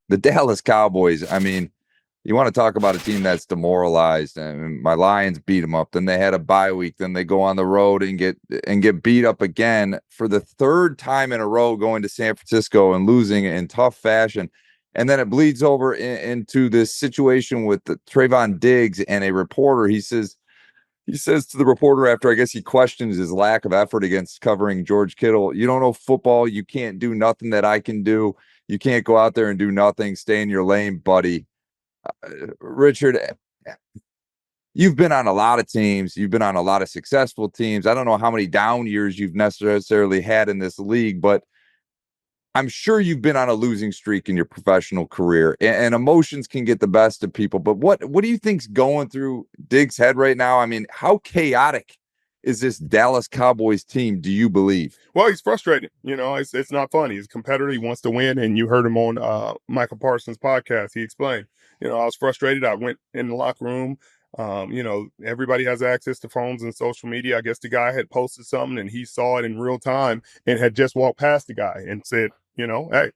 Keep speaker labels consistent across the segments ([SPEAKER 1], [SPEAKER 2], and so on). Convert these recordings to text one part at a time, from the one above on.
[SPEAKER 1] the Dallas Cowboys, I mean, you want to talk about a team that's demoralized. I mean, my Lions beat them up. Then they had a bye week. Then they go on the road and get beat up again for the third time in a row, going to San Francisco and losing in tough fashion. And then it bleeds over into this situation with the Trevon Diggs and a reporter. He says to the reporter after, I guess he questions his lack of effort against covering George Kittle, "You don't know football. You can't do nothing that I can do. You can't go out there and do nothing. Stay in your lane, buddy." Richard, you've been on a lot of teams. You've been on a lot of successful teams. I don't know how many down years you've necessarily had in this league, but I'm sure you've been on a losing streak in your professional career, and emotions can get the best of people. But what do you think's going through Diggs' head right now? I mean, how chaotic is this Dallas Cowboys team, do you believe?
[SPEAKER 2] Well, he's frustrated. It's not fun. He's a competitor. He wants to win. And you heard him on Michael Parsons' podcast. He explained, I was frustrated. I went in the locker room. Everybody has access to phones and social media. I guess the guy had posted something and he saw it in real time and had just walked past the guy and said, hey,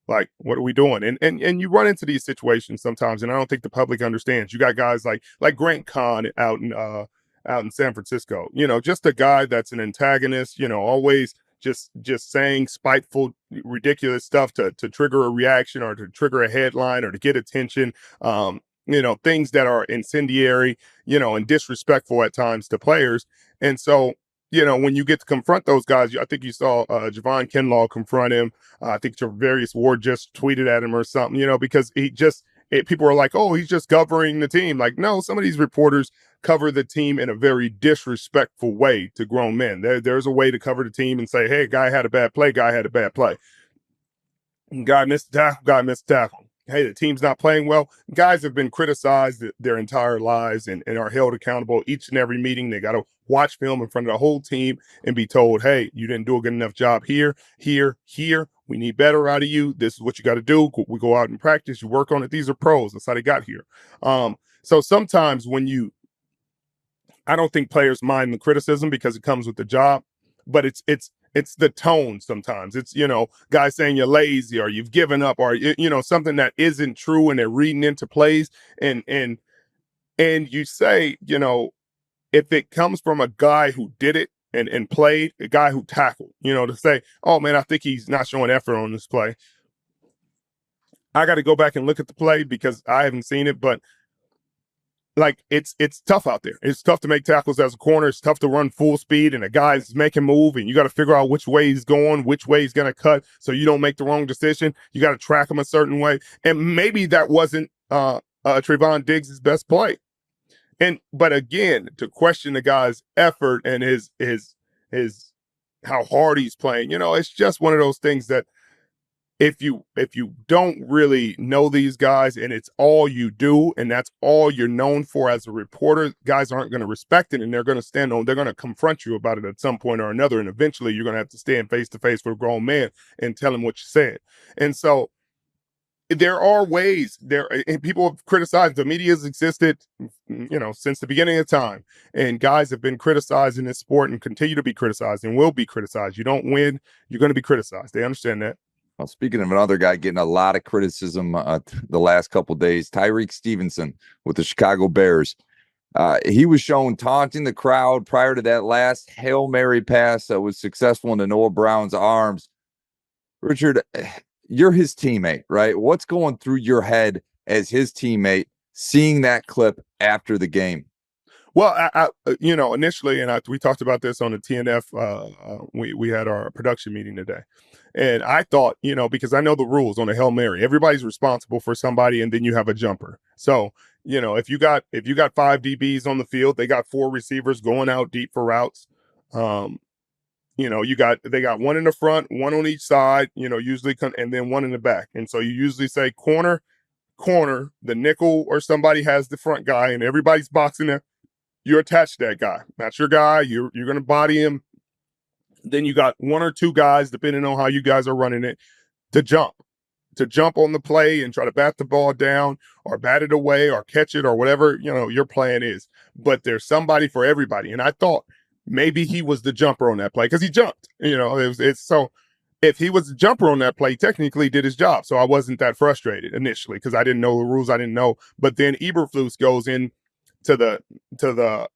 [SPEAKER 2] like, what are we doing? And you run into these situations sometimes, and I don't think the public understands. You got guys like Grant Kahn out in San Francisco, just a guy that's an antagonist, always just saying spiteful, ridiculous stuff to trigger a reaction or to trigger a headline or to get attention. Things that are incendiary, and disrespectful at times to players. And so, when you get to confront those guys, I think you saw Javon Kinlaw confront him. I think Javarius Ward just tweeted at him or something, because people are like, oh, he's just governing the team. Like, no, some of these reporters cover the team in a very disrespectful way to grown men. There's a way to cover the team and say, hey, guy had a bad play, guy had a bad play. Guy missed the tackle, guy missed the tackle. Hey, the team's not playing well. Guys have been criticized their entire lives and are held accountable each and every meeting. They got to watch film in front of the whole team and be told, hey, you didn't do a good enough job here. We need better out of you. This is what you got to do. We go out and practice. You work on it. These are pros. That's how they got here. So sometimes I don't think players mind the criticism because it comes with the job, but it's the tone sometimes. It's, guys saying you're lazy or you've given up or, something that isn't true and they're reading into plays. And you say, if it comes from a guy who did it and played, a guy who tackled, to say, oh, man, I think he's not showing effort on this play. I got to go back and look at the play because I haven't seen it, but like it's tough out there. It's tough to make tackles as a corner. It's tough to run full speed and a guy's making move and you got to figure out which way he's going, which way he's going to cut so you don't make the wrong decision. You got to track him a certain way. And maybe that wasn't Trevon Diggs' best play. But again, to question the guy's effort and his how hard he's playing, it's just one of those things that if you don't really know these guys and it's all you do and that's all you're known for as a reporter, guys aren't going to respect it and they're going to they're going to confront you about it at some point or another. And eventually you're going to have to stand face to face with a grown man and tell him what you said. And so there are ways and people have criticized. The media has existed, since the beginning of time, and guys have been criticized in this sport and continue to be criticized and will be criticized. You don't win, you're going to be criticized. They understand that.
[SPEAKER 1] Well, speaking of another guy getting a lot of criticism the last couple of days, Tyrique Stevenson with the Chicago Bears. He was shown taunting the crowd prior to that last Hail Mary pass that was successful into Noah Brown's arms. Richard, you're his teammate, right? What's going through your head as his teammate seeing that clip after the game?
[SPEAKER 2] Well, I initially, and we talked about this on the TNF. We had our production meeting today. And I thought, because I know the rules on a Hail Mary, everybody's responsible for somebody and then you have a jumper. So, if you got 5 DBs on the field, they got 4 receivers going out deep for routes. They got one in the front, one on each side, usually, and then one in the back. And so you usually say corner, the nickel or somebody has the front guy and everybody's boxing there. You're attached to that guy. That's your guy. You're going to body him. Then you got 1 or 2 guys, depending on how you guys are running it, to jump on the play and try to bat the ball down or bat it away or catch it or whatever, your plan is. But there's somebody for everybody. And I thought maybe he was the jumper on that play because he jumped, it's so. if he was a jumper on that play, technically did his job. So I wasn't that frustrated initially because I didn't know the rules. I didn't know. But then Eberflus goes in to the to the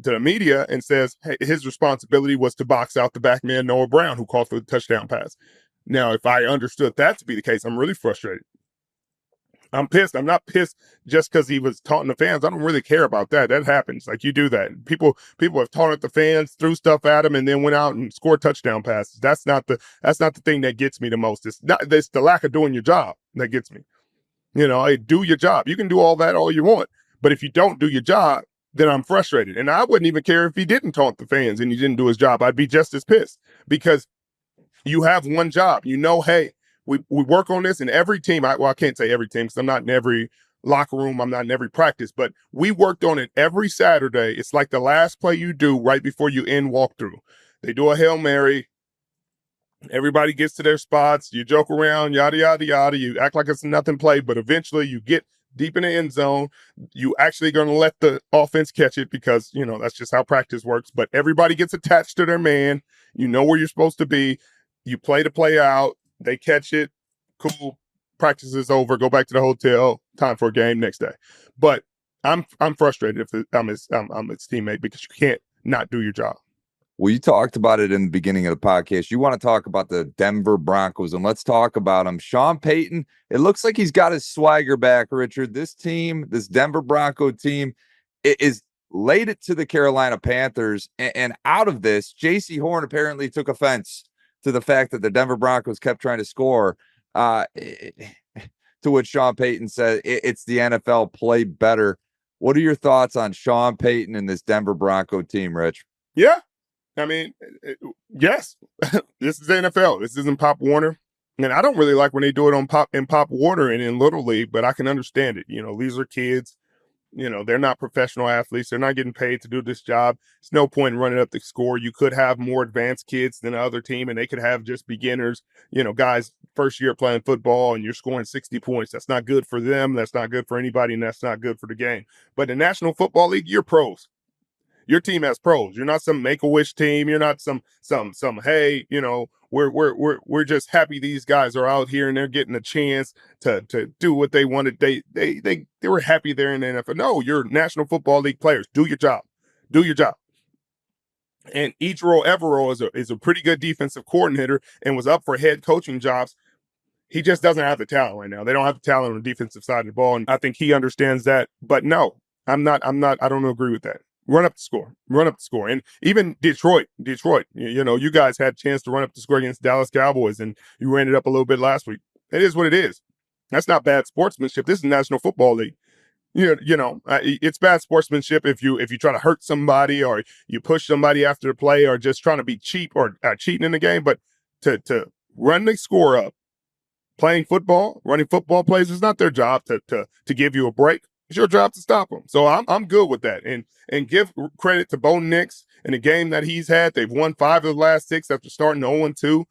[SPEAKER 2] to the media and says, hey, his responsibility was to box out the back man Noah Brown, who called for the touchdown pass. Now, if I understood that to be the case, I'm really frustrated. I'm pissed. I'm not pissed just because he was taunting the fans. I don't really care about that. That happens. Like, you do that. People have taunted the fans, threw stuff at them, and then went out and scored touchdown passes. That's not the thing that gets me the most. It's the lack of doing your job that gets me. Hey, do your job. You can do all that all you want, but if you don't do your job, then I'm frustrated. And I wouldn't even care if he didn't taunt the fans and he didn't do his job. I'd be just as pissed because you have one job. Hey, we work on this in every team. I can't say every team because I'm not in every locker room. I'm not in every practice, but we worked on it every Saturday. It's like the last play you do right before you end walkthrough. They do a Hail Mary. Everybody gets to their spots. You joke around, yada, yada, yada. You act like it's a nothing play, but eventually you get deep in the end zone. You actually going to let the offense catch it because, that's just how practice works. But everybody gets attached to their man. You know where you're supposed to be. You play the play out. They catch it. Cool. Practice is over. Go back to the hotel. Time for a game next day. But I'm frustrated if I'm his teammate because you can't not do your job.
[SPEAKER 1] Well, you talked about it in the beginning of the podcast. You want to talk about the Denver Broncos, and let's talk about them. Sean Payton, it looks like he's got his swagger back, Richard. This team, this Denver Bronco team, is laid it to the Carolina Panthers. And out of this, Jaycee Horn apparently took offense to the fact that the Denver Broncos kept trying to score. To which Sean Payton said, it's the NFL, play better. What are your thoughts on Sean Payton and this Denver Bronco team, Rich?
[SPEAKER 2] Yeah. I mean, yes, this is the NFL. This isn't Pop Warner. And I don't really like when they do it in Pop Warner and in Little League, but I can understand it. These are kids. They're not professional athletes. They're not getting paid to do this job. There's no point in running up the score. You could have more advanced kids than the other team, and they could have just beginners, guys first year playing football, and you're scoring 60 points. That's not good for them. That's not good for anybody, and that's not good for the game. But the National Football League, you're pros. Your team has pros. You're not some Make-A-Wish team. You're not some hey, we're just happy these guys are out here and they're getting a chance to do what they wanted. They were happy they're in the NFL. No, you're National Football League players. Do your job. Do your job. And Ejiro Evero is a pretty good defensive coordinator and was up for head coaching jobs. He just doesn't have the talent right now. They don't have the talent on the defensive side of the ball, and I think he understands that. But no, I don't agree with that. Run up the score. And even Detroit, you guys had a chance to run up the score against Dallas Cowboys, and you ran it up a little bit last week. It is what it is. That's not bad sportsmanship. This is National Football League. It's bad sportsmanship if you try to hurt somebody or you push somebody after the play or just trying to be cheap or cheating in the game. But to run the score up, playing football, running football plays is not their job to give you a break. It's your job to stop them. So I'm good with that. And give credit to Bo Nix in the game that he's had. They've won 5 of the last 6 after starting 0-2.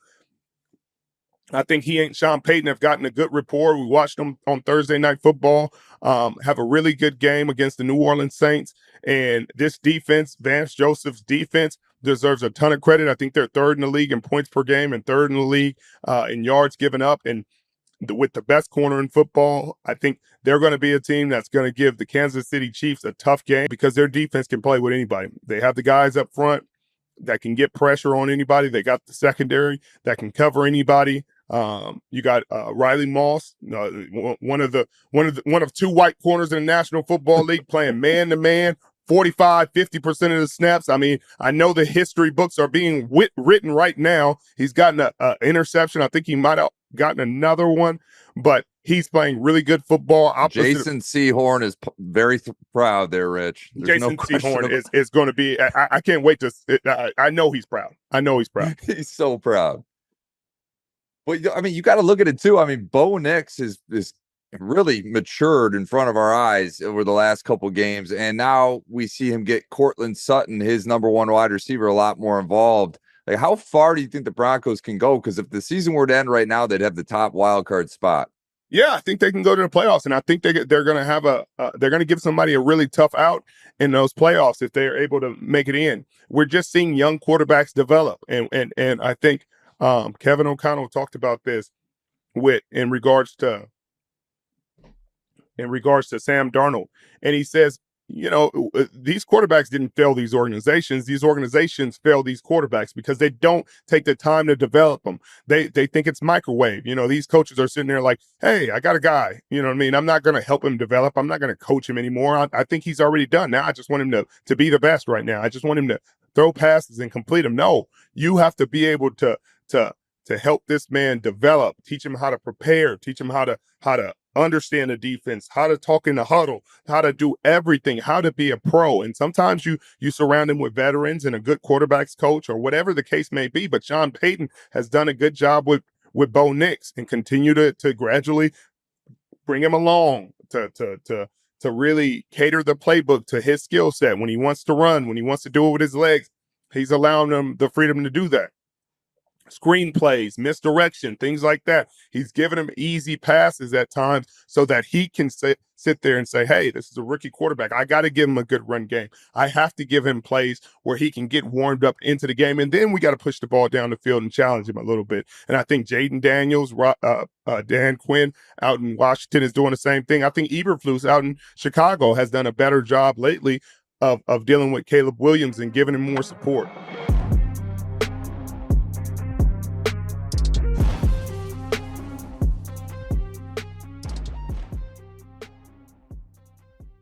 [SPEAKER 2] I think he and Sean Payton have gotten a good rapport. We watched them on Thursday Night Football have a really good game against the New Orleans Saints. And this defense, Vance Joseph's defense, deserves a ton of credit. I think they're 3rd in the league in points per game and 3rd in the league in yards given up. And with the best corner in football, I think they're going to be a team that's going to give the Kansas City Chiefs a tough game because their defense can play with anybody. They have the guys up front that can get pressure on anybody. They got the secondary that can cover anybody. You got Riley Moss, one of 2 white corners in the National Football League, playing man to man. 45-50% of the snaps. I mean, I know the history books are being written right now. He's gotten an interception. I think he might have gotten another one, but he's playing really good football.
[SPEAKER 1] Jaycee Horn is very proud there, Rich.
[SPEAKER 2] Jaycee Horn is going to be. I can't wait to. I know he's proud.
[SPEAKER 1] He's so proud. But I mean, you got to look at it too. I mean, Bo Nix is really matured in front of our eyes over the last couple games, and now we see him get Cortland Sutton, his number 1 wide receiver, a lot more involved. Like, how far do you think the Broncos can go? Because if the season were to end right now, they'd have the top wild card spot.
[SPEAKER 2] Yeah, I think they can go to the playoffs, and I think they're going to have they're going to give somebody a really tough out in those playoffs if they're able to make it in. We're just seeing young quarterbacks develop, and I think Kevin O'Connell talked about this in regards to Sam Darnold. And he says, these quarterbacks didn't fail these organizations. These organizations fail these quarterbacks because they don't take the time to develop them. They think it's microwave. These coaches are sitting there like, hey, I got a guy. You know what I mean? I'm not going to help him develop. I'm not going to coach him anymore. I think he's already done. Now I just want him to be the best right now. I just want him to throw passes and complete them. No, you have to be able to help this man develop, teach him how to prepare, teach him how to understand the defense, how to talk in the huddle, how to do everything, how to be a pro. And sometimes you surround him with veterans and a good quarterbacks coach or whatever the case may be. But Sean Payton has done a good job with Bo Nix and continue to gradually bring him along to really cater the playbook to his skill set. When he wants to run, when he wants to do it with his legs, he's allowing them the freedom to do that. Screenplays, misdirection, things like that. He's giving him easy passes at times so that he can sit there and say, hey, this is a rookie quarterback. I got to give him a good run game. I have to give him plays where he can get warmed up into the game. And then we got to push the ball down the field and challenge him a little bit. And I think Jaden Daniels, Dan Quinn out in Washington is doing the same thing. I think Eberflus out in Chicago has done a better job lately of dealing with Caleb Williams and giving him more support.